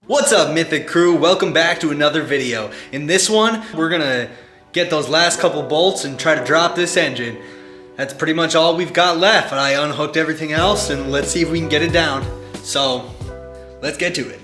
What's up, Mythic crew? Welcome back to another video. In this one, we're gonna get those last couple bolts and try to drop this engine. That's pretty much all we've got left. I unhooked everything else and let's see if we can get it down. So, let's get to it.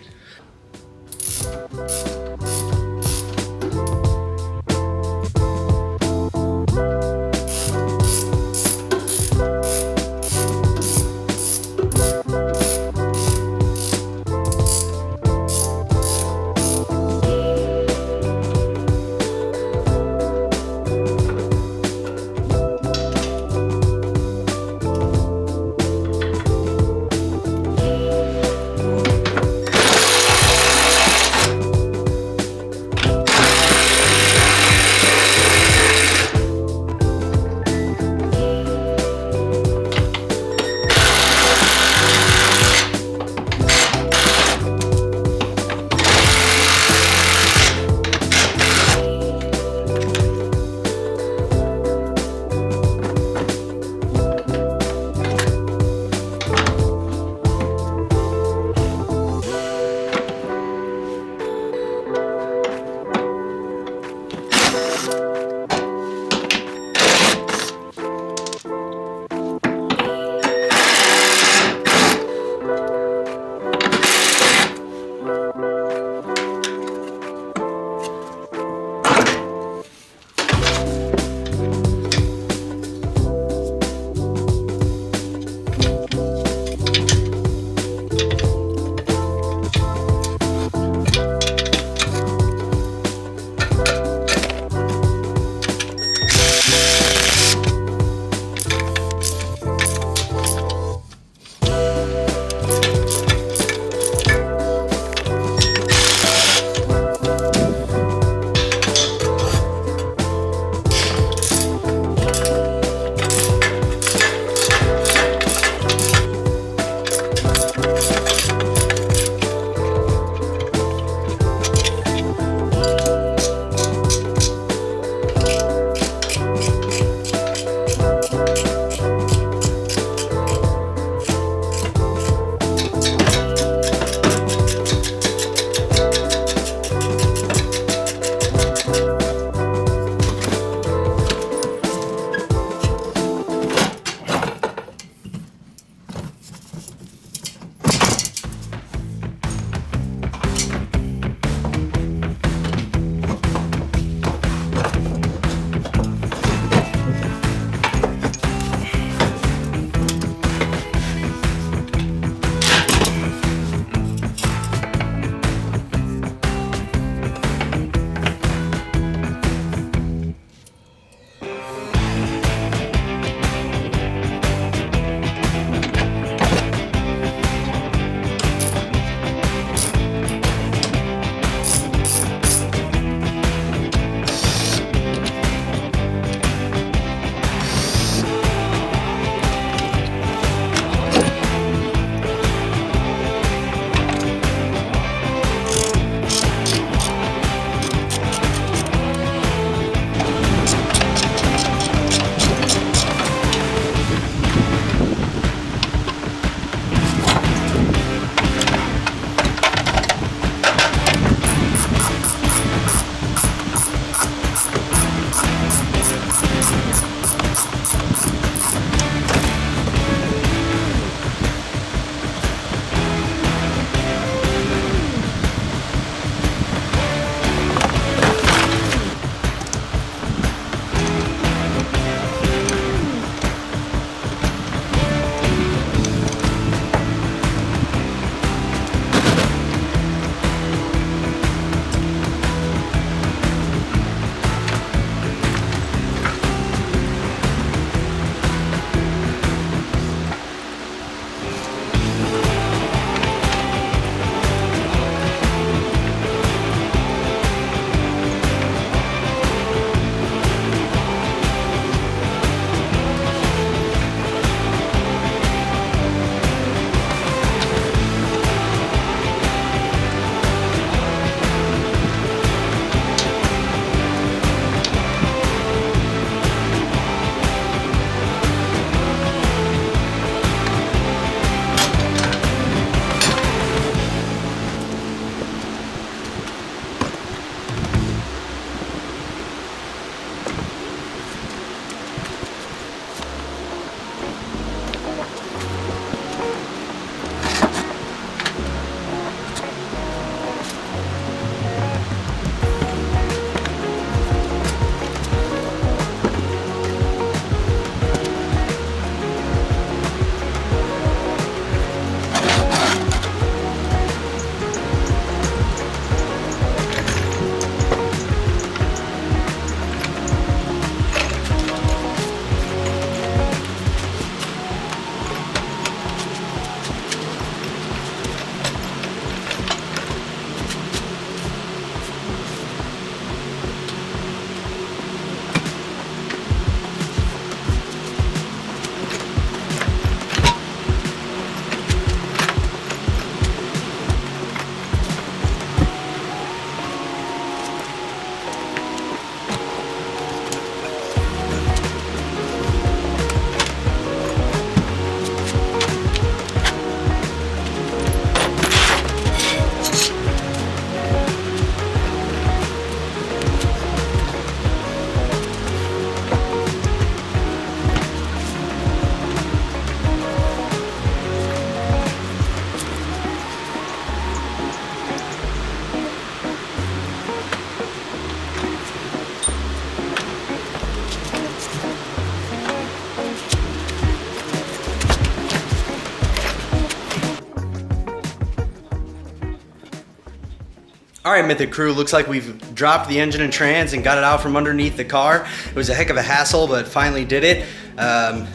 All right, Mythic crew, looks like we've dropped the engine and trans and got it out from underneath the car. It was a heck of a hassle, but finally did it. I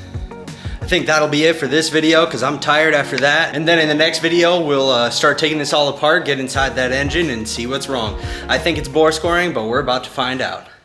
think that'll be it for this video because I'm tired after that. And then in the next video, we'll start taking this all apart, get inside that engine and see what's wrong. I think it's bore scoring, but we're about to find out.